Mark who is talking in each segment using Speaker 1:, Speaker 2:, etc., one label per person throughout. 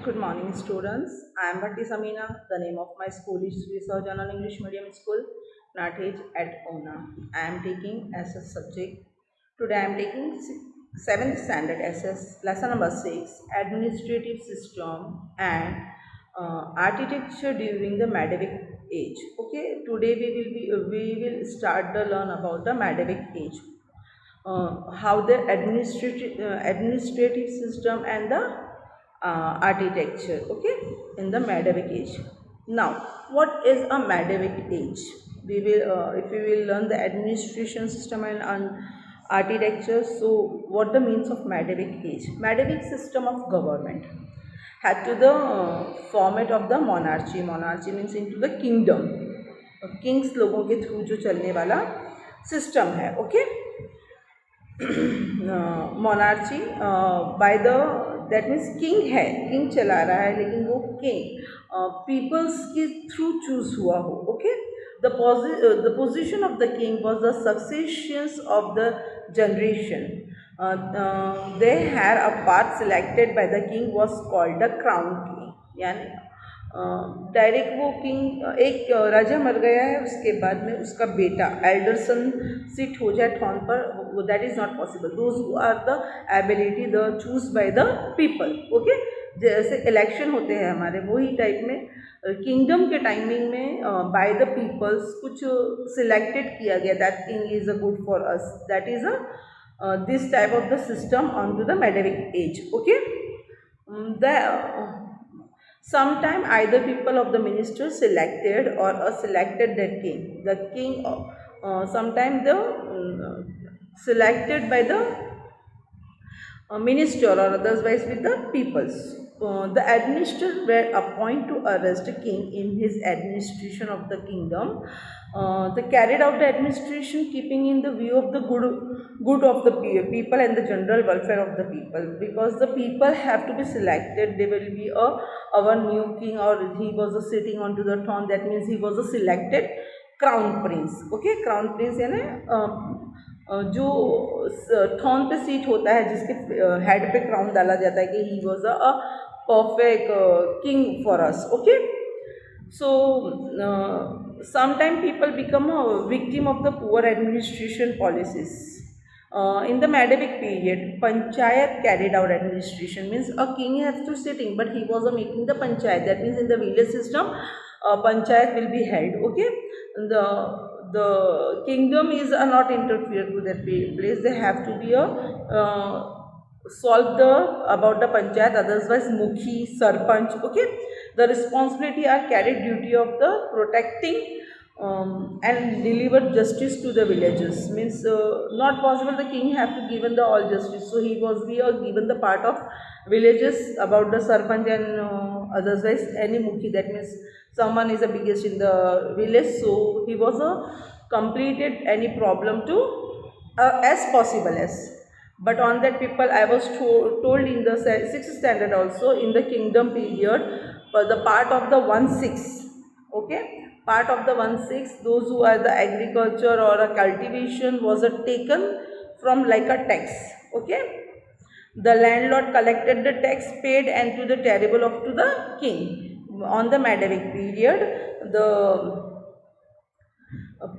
Speaker 1: Good morning, students. I am Bhatti Samina. The name of my school is Sri Sahajanan English Medium School, Nathej at Ona. I am taking SS subject. Today I am taking 7th standard SS, lesson number 6, Administrative System and Architecture during the Medieval Age. Okay, today we will start the learn about the Medieval Age. How the administrative system and the architecture, okay, in the Medieval age. Now, what is a Medieval age? We will if we will learn the administration system and architecture. So what the means of Medieval age? Medieval system of government had to the format of the monarchy means into the kingdom, kings लोगों के through जो चलने वाला system है, okay. Monarchy by the that means king है, king चला रहा है, लेकिन वो किंग पीपल्स के थ्रू चूज हुआ हो, okay. The position of the king was the successions of the generation. They had a part selected by the king was called the crown king. यानी डायरेक्ट वो किंग, एक राजा मर गया है, उसके बाद में उसका बेटा एल्डरसन सिट हो जाए थ्रोन पर, that is not possible. Those who are the ability the choose by the people, okay. जैसे इलेक्शन होते हैं हमारे, वही टाइप में किंगडम के टाइमिंग में बाय द पीपल्स कुछ सिलेक्टेड किया गया, that king is a good for us, that is a this type of the system on to the medieval age, okay. Sometime either people of the minister selected or selected the king. The king, sometime the selected by the minister or otherwise with the peoples. The administrators were appointed to arrest the king in his administration of the kingdom. They carried out the administration keeping in the view of the good of the people and the general welfare of the people. Because the people have to be selected, they will be our new king, or he was sitting onto the throne. That means he was a selected crown prince. Okay, crown prince यानी जो throne पे seat होता है, जिसके head पे crown डाला जाता है, कि ही was a perfect king for us, okay. So sometime people become a victim of the poor administration policies. In the Medieval period, panchayat carried out administration, means a king has to sitting, but he was making the panchayat. That means in the village system, panchayat will be held, okay. The kingdom is not interfered to that place. They have to be solve the about the panchayat, otherwise mukhi, sarpanch, okay. The responsibility are carried duty of the protecting and deliver justice to the villagers. Means not possible the king have to given the all justice, so he was given the part of villages about the sarpanch and otherwise any mukhi. That means someone is the biggest in the village, so he was completed any problem to as possible as. But on that people, I was told in the 6th standard also, in the kingdom period, the part of the 1/6, okay, part of the 1/6, those who are the agriculture or a cultivation was taken from like a tax, okay. The landlord collected the tax, paid and to the terrible of to the king. On the Medieval period, the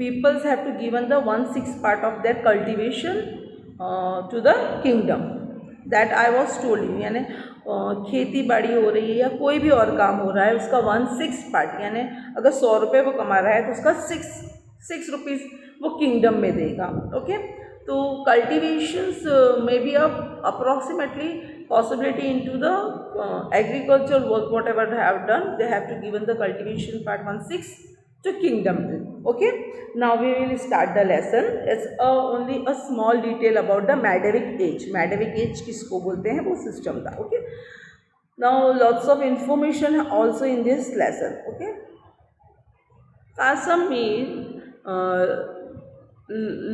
Speaker 1: peoples have to given the 1/6 part of their cultivation to the kingdom. That I was told you. यानी खेती बाड़ी हो रही है या कोई भी और काम हो रहा है, उसका 1/6 पार्ट, यानी अगर 100 रुपये वो कमा रहा है तो उसका 6 रुपीज़ वो किंगडम में देगा, ओके. तो कल्टिवेशंस में B approximately possibility into the agricultural work, whatever they have done, they have to given the cultivation part 1/6 to kingdom, okay. Now we will start the lesson. It's only a small detail about the Medieval age. Medieval age किसको बोलते हैं, वो system था, okay. Now lots of information also in this lesson, okay. Kasam means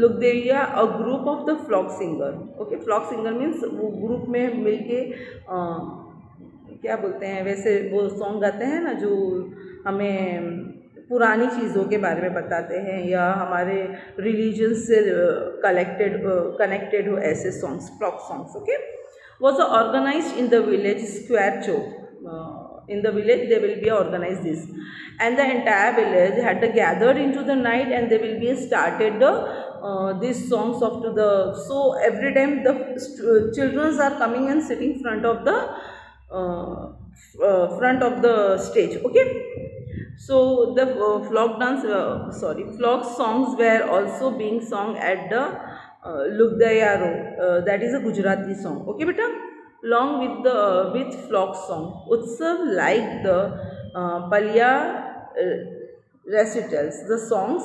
Speaker 1: लुगदेविया a group of the flock singer, okay. Flock singer means वो group में मिलके क्या बोलते हैं, वैसे वो सॉन्ग गाते हैं ना, जो हमें पुरानी चीज़ों के बारे में बताते हैं या हमारे रिलीजन से कनेक्टेड हो, ऐसे songs, flock songs, okay. Was organised in the village square chowk. in the village they will be organized this, and the entire village had gathered into the night, and they will be started the these songs of to the. So every time the children are coming and sitting front of the stage. Okay, so the flock songs were also being sung at the Lugdayaro. That is a Gujarati song. Okay, beta. Along with the with flock song, Utsav like the Palya recitals, the songs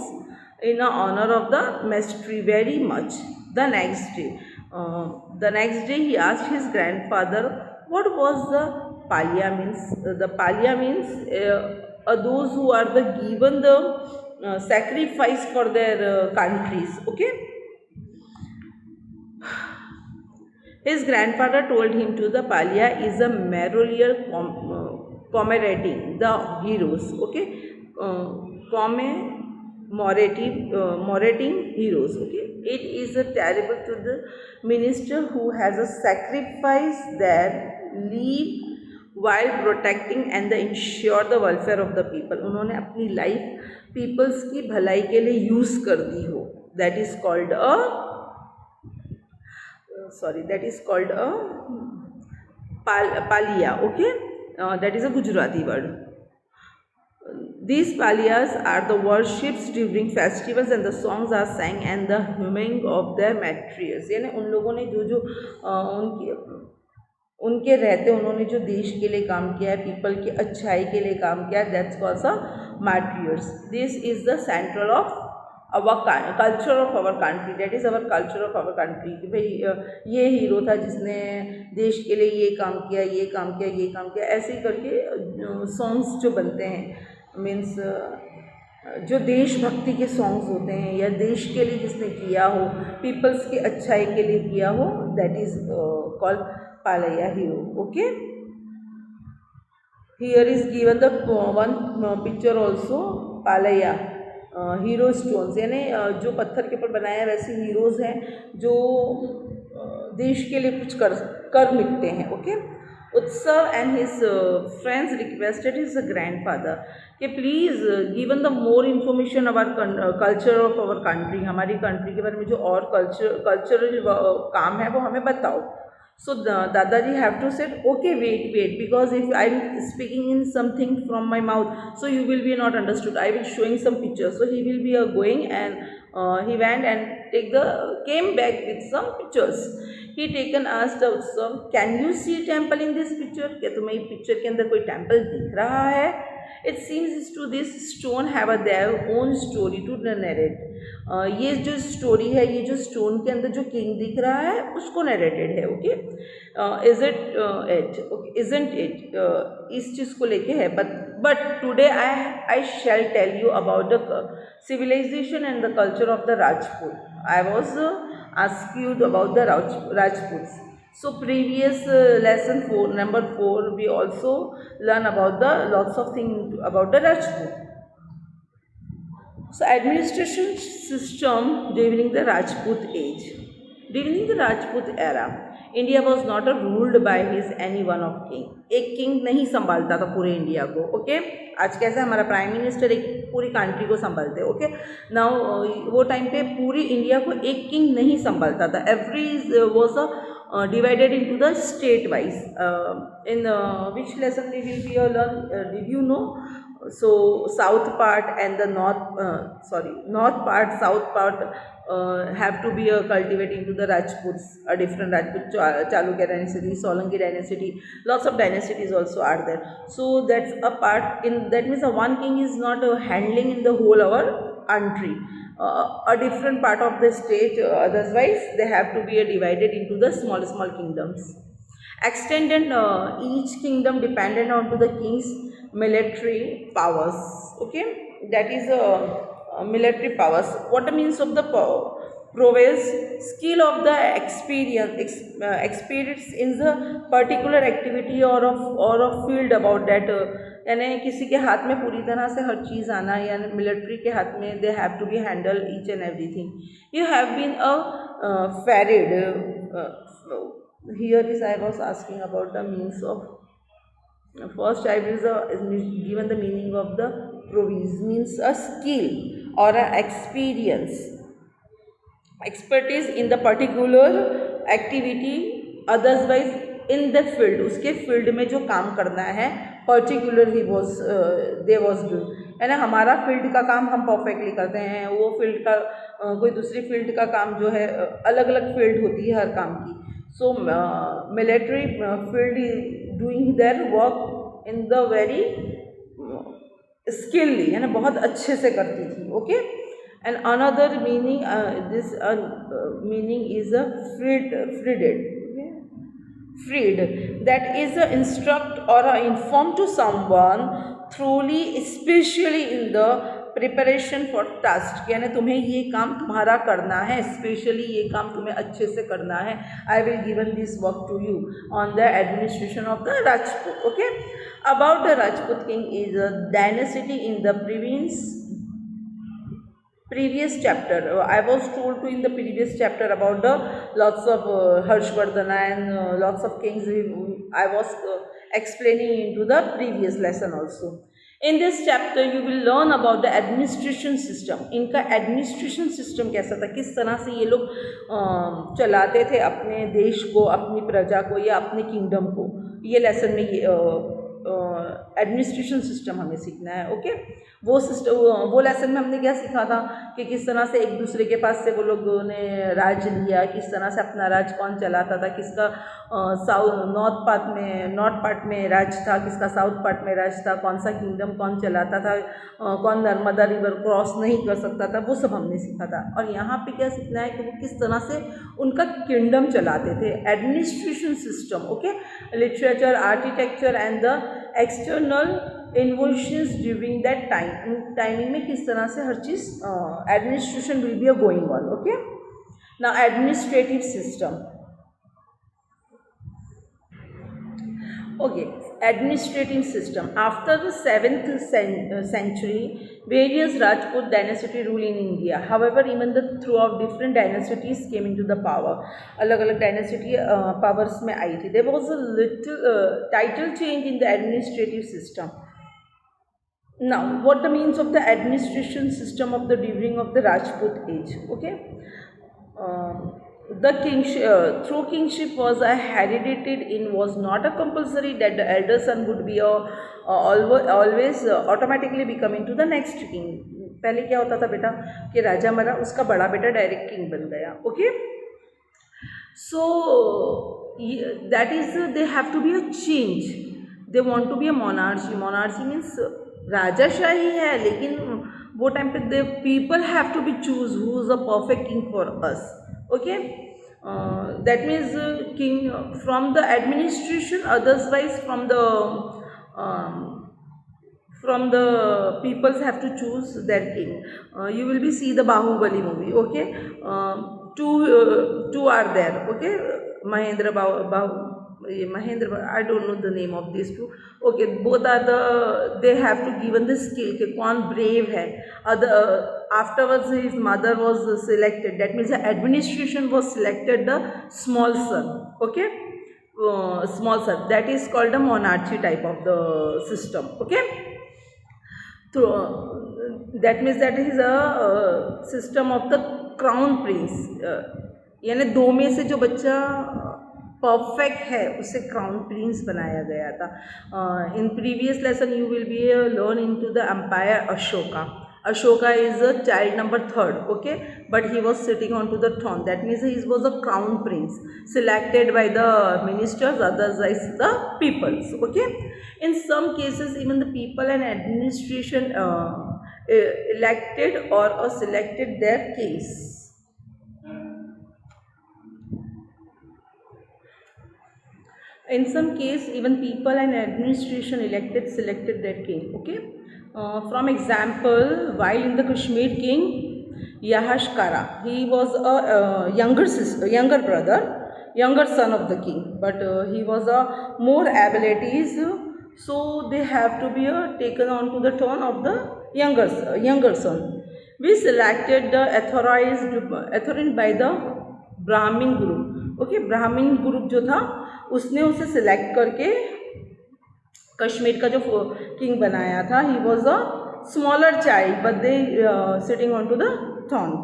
Speaker 1: in honor of the mystery very much. The next day, he asked his grandfather what was the Palya means. The Palya means those who are the given the sacrifice for their countries. Okay, his grandfather told him to the Palya is a memorial commemorating the heroes. Okay, commemorating heroes. Okay, it is a terrible to the minister who has a sacrifice their leave while protecting and the ensure the welfare of the people. उन्होंने अपनी life peoples की भलाई के लिए use कर दी हो. That is called a Palya. Okay, that is a Gujarati word. These Palyas are the worships during festivals and the songs are sang and the hymning of their matriarchs. यानी उन लोगों ने जो उनके रहते उन्होंने जो देश के लिए काम किया है, पीपल की अच्छाई के लिए काम किया है, that's called a martyrs. This is the central of our culture of our country. That is our culture of our country कि भाई ये हीरो था जिसने देश के लिए ये काम किया, ये काम किया, ये काम किया. ऐसे ही करके सॉन्ग्स जो बनते हैं मीन्स जो देशभक्ति के सॉन्ग्स होते हैं या देश के लिए जिसने किया हो, पीपल्स की अच्छाई के लिए किया हो, that is called Palaya hero. Okay, here is given the one picture also. Palaya hero stones यानी जो पत्थर के ऊपर बनाया है वैसे हीरोज़ हैं जो देश के लिए कुछ कर मिटते हैं. Okay, Utsav and his friends requested his grandfather कि please given the more information about culture of our country. हमारी कंट्री के बारे में जो और कल्चरल काम है वो हमें बताओ. So Dadaji have to say, okay, wait, because if I'm speaking in something from my mouth, so you will be not understood. I will showing some pictures. So he will be going and he went and came back with some pictures. He taken asked also, can you see temple in this picture? क्या तुम्हें picture के अंदर कोई temple दिख रहा है? It seems to this stone have a their own story to narrate. ये जो स्टोरी है, ये जो स्टोन के अंदर जो किंग दिख रहा है उसको नरेटेड है. ओके, isn't it इस चीज़ को लेके है. but today I shall tell you about the civilization and the culture of the Rajput. I was asked you about the Rajputs. So previous lesson 4 number 4 we also learn about the lots of things about the Rajput. So administration system during the Rajput age. During the Rajput era, India was not ruled by his any one of king. एक king नहीं संभालता था पूरे India को. Okay, आज कैसे हमारा prime minister एक पूरी कंट्री को संभालते हैं. ओके, नाउ वो टाइम पे पूरी इंडिया को एक किंग नहीं संभालता था. Every was divided into the state wise. In which lesson we will be learn? Did you know? So south part and the north part, south part have to be cultivated into the Rajputs, a different Rajput, Chalukya dynasty, Solanki dynasty, lots of dynasties also are there. So that's a part in that means one king is not handling in the whole our country. A different part of the state, otherwise they have to be divided into the small kingdoms. Extended each kingdom dependent on to the king's military powers. Okay, that is military powers. What means of the prowess, skill of the experience in the particular activity or of field about that. यानी किसी के हाथ में पूरी तरह से हर चीज़ आना, यानी मिलिट्री के हाथ में they have to be handle each and everything. You have been a ferried. Here is I was asking about the means of First type is given the meaning of the provis, means a skill or a experience, expertise in the particular activity, otherwise in the field, उसके field में जो काम करना है particular he was they was doing, है ना। हमारा field का काम हम परफेक्टली करते हैं, वो फील्ड का कोई दूसरी फील्ड का काम जो है अलग अलग फील्ड होती है हर काम की। So military field doing their work in the very skilly, है ना, बहुत अच्छे से करती थी। Okay, and another meaning, this meaning is a freeded, freed, that is a instruct or a inform to someone thoroughly, especially in the preparation for task, यानी तुम्हें ये काम तुम्हारा करना है, स्पेशली ये काम तुम्हें अच्छे से करना है। I will given this work to you on the administration of the Rajput. Okay, about the Rajput king is a dynasty in the previous chapter. I was told to in the previous chapter about the lots of Harshvardhana and lots of kings. I was explaining into the previous lesson also. In this chapter you will learn about the administration system. इनका administration system कैसा था, किस तरह से ये लोग चलाते थे अपने देश को, अपनी प्रजा को या अपने किंगडम को। ये लेसन में ये एडमिनिस्ट्रेशन सिस्टम हमें सीखना है। ओके, वो सिस्टम, वो लेसन में हमने क्या सीखा था कि किस तरह से एक दूसरे के पास से वो लोगों ने राज लिया, किस तरह से अपना राज कौन चलाता था, किसका नॉर्थ पार्ट में राज था, किसका साउथ पार्ट में राज था, कौन सा किंगडम कौन चलाता था, कौन नर्मदा रिवर क्रॉस नहीं कर सकता था, वो सब हमने सीखा था। और यहाँ पे क्या सीखना है कि वो किस तरह से उनका किंगडम चलाते थे, administration system. Okay, literature, architecture and the external involutions during that timing में किस तरह से हर चीज़ administration will be a going on. Okay, now administrative system. Okay, administrative system. After the 7th century, various Rajput dynasty rule in India. However, even throughout different dynasties came into the power. अलग-अलग dynasty powers में आई थी. There was a little title change in the administrative system. Now, what the means of the administration system of the during of the Rajput age? Okay. The kingship, through kingship was heredited in, was not a compulsory that the elder son would be always automatically becoming to the next king. पहले क्या होता था बेटा कि राजा मरा, उसका बड़ा बेटा डायरेक्ट किंग बन गया। Okay, so that is they have to be a change, they want to be a monarchy. Monarchy means राजाशाही है, लेकिन वो टाइम पे they people have to be choose who is a perfect king for us. Okay, that means king from the administration, otherwise from the peoples have to choose their king. You will be see the Bahubali movie. Okay, two are there. Okay, Mahendra, I don't know the name of these two. Okay, both are they have to given the skill कि कौन brave है। Afterwards his mother was selected, that means the administration was selected the small son. Okay, small son, that is called the monarchy type of the system. Okay, so that means that is a system of the crown prince, यानी दो में से जो बच्चा perfect है उसे crown Prince बनाया गया था। In previous lesson you will be learn into the empire Ashoka. Ashoka is a child number 3rd, okay, but he was sitting onto the throne. That means he was a crown prince selected by the ministers, otherwise the peoples. Okay, in some cases even the people and administration elected or selected their kings. In some case even people and administration selected their king. Okay. From example, while in the Kashmir king Yahashkara, he was a younger brother, younger son of the king, but he was a more abilities, so they have to be taken on to the throne of the younger son. We selected the authorized by the Brahmin group. Okay, Brahmin group जो था उसने उसे select करके कश्मीर का जो king बनाया था, he was a smaller child but they sitting on to the throne.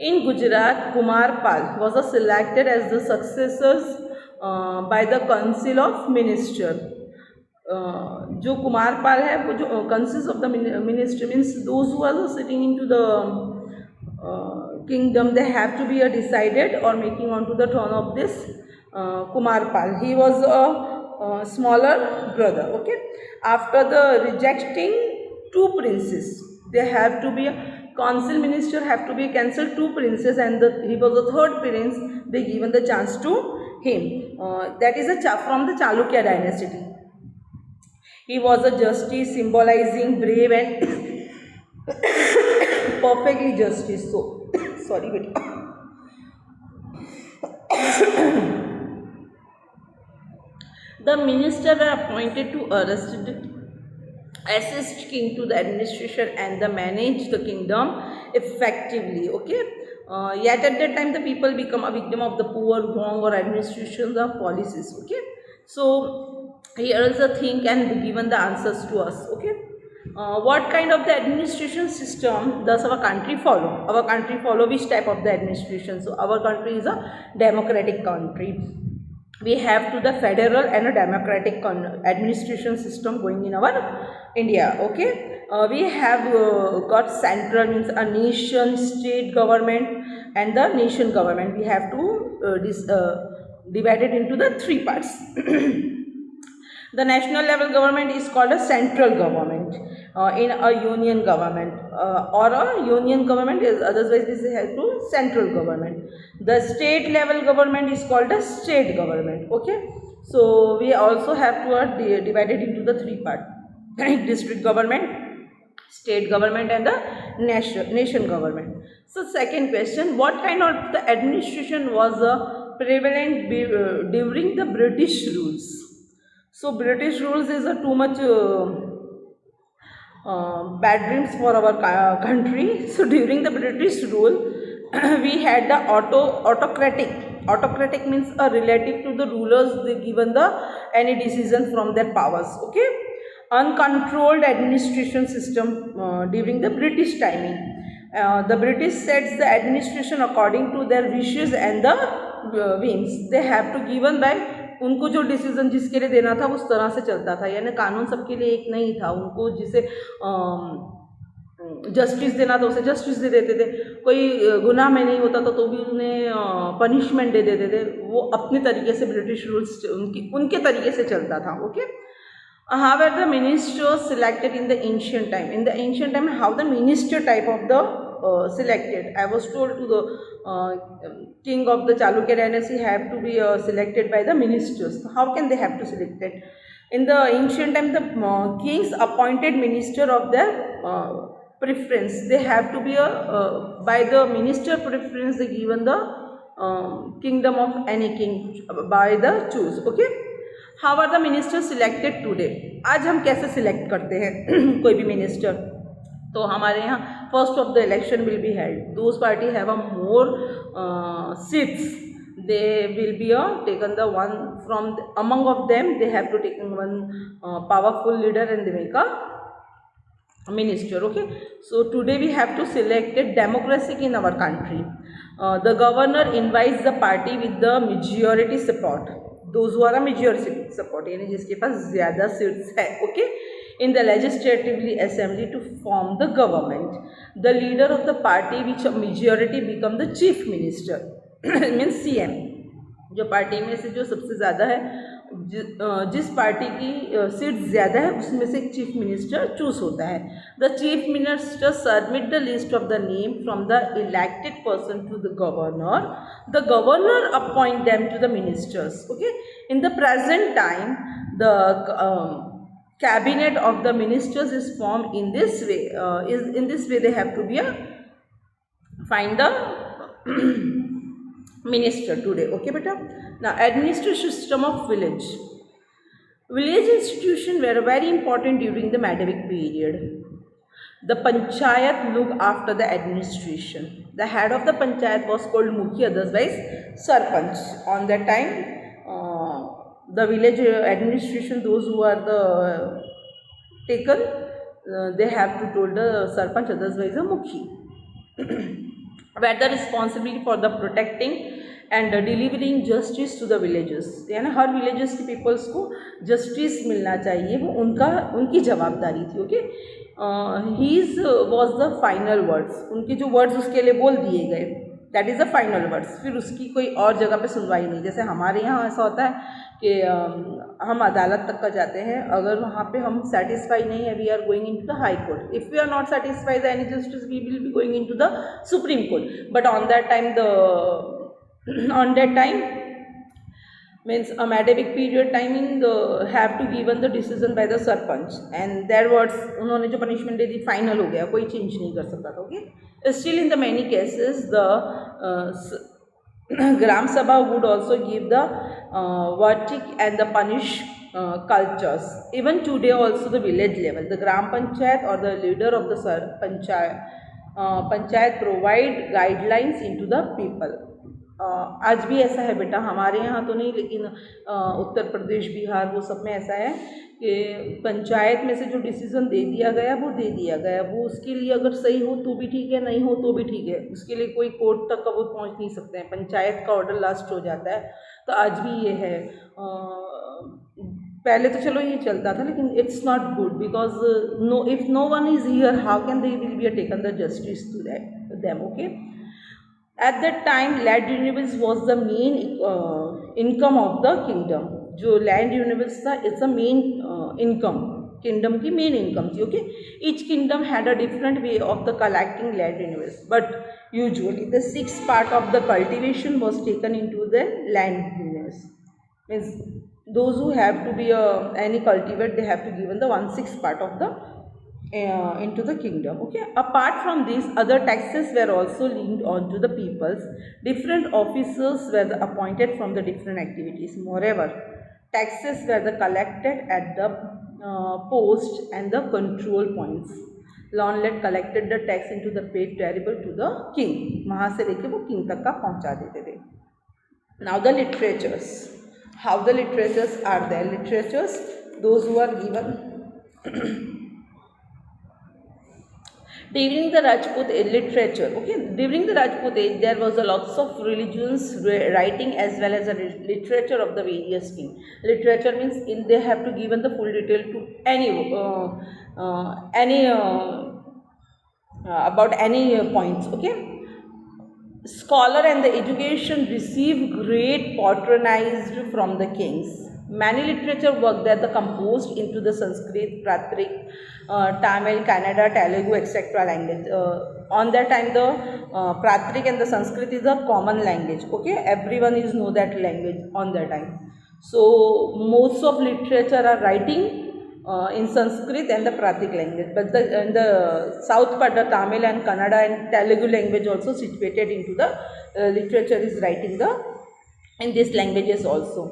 Speaker 1: In Gujarat, Kumarpal was selected as the successors by the Council of Minister. जो कुमारपाल है वो जो consist of the minister means those who are sitting into the kingdom, they have to be decided or making onto the throne of this Kumarpal. He was a smaller brother. Okay, after the rejecting two princes, they have to be a council minister have to be cancelled two princes, and he was the third prince. They given the chance to him. That is from the Chalukya dynasty. He was a justice symbolizing brave and perfectly justice. So sorry beta. The minister were appointed to assist king to the administration and the manage the kingdom effectively. Okay, yet at that time the people become a victim of the poor, wrong or administrations or policies. Okay, so here is the thing and given the answers to us. Okay, what kind of the administration system does our country follow? Our country follow which type of the administration? So our country is a democratic country. We have to the federal and a democratic administration system going in our India. Okay, we have got central means a nation state government and the nation government. We have to divide it into the three parts. The national level government is called a central government in a union government, or a union government is otherwise this is held to central government. The state level government is called a state government. Okay, so we also have to divide it into the three parts: district government, state government and the nation government. So second question, what kind of the administration was prevalent during the British rules? So British rules is a too much bad dreams for our country. So during the British rule, we had the autocratic. Autocratic means a relative to the rulers. They given the any decision from their powers. Okay, uncontrolled administration system during the British timing. The British sets the administration according to their wishes and the whims. They have to given by उनको जो decision जिसके लिए देना था उस तरह से चलता था, यानी कानून सबके लिए एक नहीं था. उनको जिसे जस्टिस देना था उसे जस्टिस दे देते थे, कोई गुनाह में नहीं होता था तो भी उन्हें पनिशमेंट दे देते थे. वो अपने तरीके से ब्रिटिश रूल्स उनके तरीके से चलता था. Okay, however the ministers selected in the ancient time, how the minister type of the selected. I was told to the king of the Chalukya dynasty have to be selected by the ministers. How can they have to select it? In the ancient time, the kings appointed minister of their preference. They have to be by the minister preference. They given the kingdom of any king by the choose. Okay. How are the ministers selected today? आज हम कैसे select करते हैं कोई भी minister? तो हमारे यहाँ first of the election will be held. Those party have a more seats. They will be taken the one from among of them. They have to take one powerful leader and they make a minister. Okay. So today we have to select a democracy in our country. The governor invites the party with the majority support. Those who are a majority support, यानी जिसके पास ज़्यादा seats है. Okay, in the legislatively assembly to form the government. The leader of the party which a majority become the chief minister means CM. जो party में से जो सबसे ज़्यादा है, जिस पार्टी की सीट ज़्यादा है उसमें से एक चीफ मिनिस्टर चूज होता है. The chief minister submit the list of the name from the elected person to the governor appoint them to the ministers. Okay, in the present time the cabinet of the ministers is formed in this way. In this way they have to be find the minister today. Okay beta. Now administration system of village institution were very important during the Madhavic period. The panchayat looked after the administration. The head of the panchayat was called mukhi, otherwise sarpanch. On that time the village administration, those who are the taken, they have to told the sarpanch, otherwise a mukhi, where the responsibility for the protecting and delivering justice to the villages, यानी हर villages के peoples को justice मिलना चाहिए, वो उनकी जवाबदारी थी. Okay, his was the final words, उनके जो वर्ड्स उसके लिए बोल दिए गए, that is the final words. फिर उसकी कोई और जगह पे सुनवाई नहीं. जैसे हमारे यहाँ ऐसा होता है कि हम अदालत तक का जाते हैं, अगर वहाँ पे हम सेटिस्फाई नहीं है, we are going into the high court. If we are not satisfied any justice, we will be going into the supreme court. But on that time on that time means a academic period timing have to given the decision by the sarpanch, and their words उन्होंने जो punishment दे दी final हो गया, कोई change नहीं कर सकता था. Okay, still in the many cases the Gram Sabha would also give the verdict and the punish cultures. Even today also the village level, the Gram Panchayat or the leader of the Panchayat provide guidelines into the people. आज भी ऐसा है बेटा, हमारे यहाँ तो नहीं, लेकिन उत्तर प्रदेश, बिहार, वो सब में ऐसा है कि पंचायत में से जो डिसीज़न दे दिया गया वो दे दिया गया, वो उसके लिए अगर सही हो तो भी ठीक है, नहीं हो तो भी ठीक है, उसके लिए कोई कोर्ट तक का वो पहुँच नहीं सकते हैं, पंचायत का ऑर्डर लास्ट हो जाता है. तो आज भी ये है. पहले तो चलो ये चलता था, लेकिन it's not good, because no, if no one is here, how can they will be taken the justice to them. Okay, at that time land renewables was the main income of the kingdom. जो land renewables था, it's the main income, kingdom की main income थी. Okay, each kingdom had a different way of the collecting land renewables, but usually the 6th part of the cultivation was taken into the land renewables. Means those who have to be any cultivate, they have to given the 1/6 part of the into the kingdom. Okay, apart from this, other taxes were also linked on to the peoples. Different officers were appointed from the different activities. Moreover, taxes were collected at the post and the control points. लॉन्लेट collected the tax into the paid terrible to the king. वहाँ से लेके वो king तक का पहुँचा देते थे. Now the literatures. How the literatures are there? Literatures, those who are given during the Rajput literature. Okay, during the Rajput age, there was a lots of religions writing as well as a literature of the various king. Literature means they have to given the full detail to any about any points. Okay, scholar and the education receive great patronized from the kings. Many literature work that are composed into the Sanskrit, Prakrit, Tamil, Kannada, Telugu, etc. language. On that time, the Prakrit and the Sanskrit is a common language. Okay, everyone is know that language on that time. So most of literature are writing in Sanskrit and the Prakrit language. But in the south part, the Tamil and Kannada and Telugu language also situated into the literature is writing in these languages also.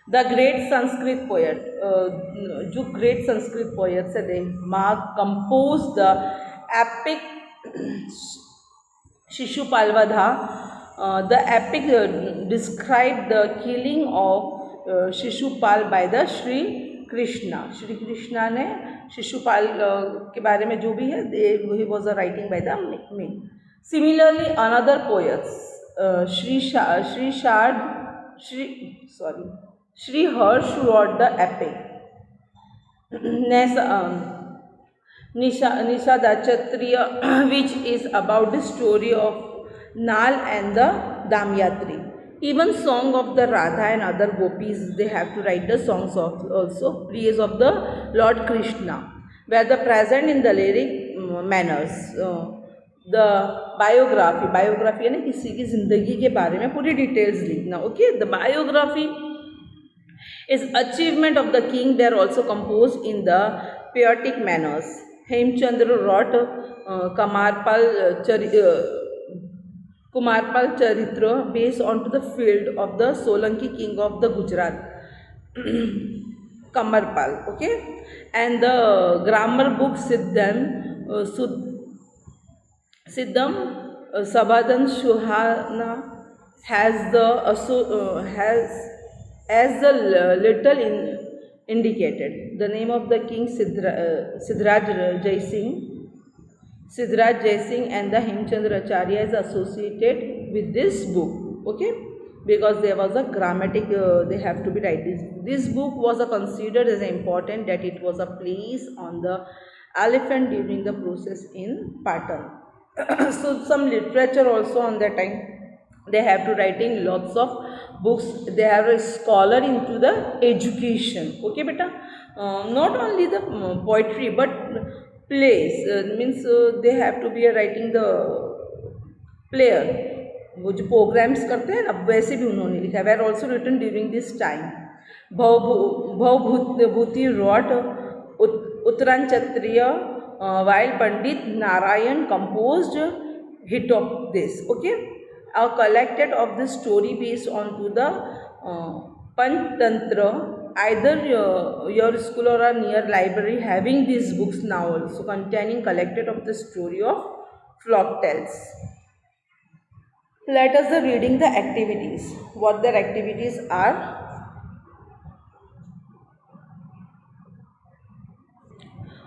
Speaker 1: The great Sanskrit poet, जो great Sanskrit poets है, they composed the epic Shishupalvadha. The epic described the killing of Shishupal by the Shri Krishna. Shri Krishna ने शिशुपाल के बारे में जो भी है, he was a writing by the me. Similarly, another poets, Shri Harsh wrote the epic Nishadachatriya, which is about the story of Nal and the Damyatri. Even song of the Radha and other gopis, they have to write the songs of also praise of the Lord Krishna, where the present in the lyric manners. The biography यानी किसी की ज़िंदगी के बारे में पूरी details लिखना. Okay, the biography is achievement of the king. They are also composed in the poetic manners. Hemchandra wrote Kumarpal Charitra based on to the field of the Solanki king of the Gujarat, Kamarpal. Okay, and the grammar book Siddham Sabhadan Shuhana has as the little indicated. The name of the king Siddharaj Jai Singh. Siddharaj Jai Singh and the Hemchandra Acharya is associated with this book. Okay, because there was a grammatic. They have to be right. This book was considered as important that it was a place on the elephant during the process in Patan. So some literature also on that time. They have to writing lots of books. They have a scholar into the education. Okay, beta. Not only the poetry but plays. Means they have to be writing the player. वो जो programmes करते हैं ना वैसे भी उन्होंने लिखा है. Were also written during this time. Bhavabhuti wrote उत्तरांचत्रीय while Pandit Narayan composed hit of this. Okay, are collected of the story based on to the Pantantra. Either your school or a near library having these books now also containing collected of the story of flock tales. Let us reading the activities. What their activities are.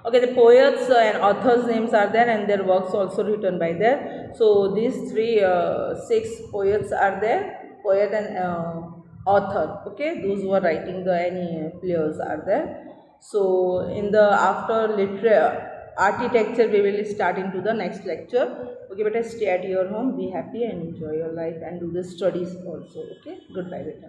Speaker 1: Okay, the poets and authors' names are there, and their works also written by there. So these six poets are there, poet and author. Okay, those who are writing the any players are there. So in the after architecture, we will start into the next lecture. Okay, better stay at your home, be happy and enjoy your life and do the studies also. Okay, goodbye, beta.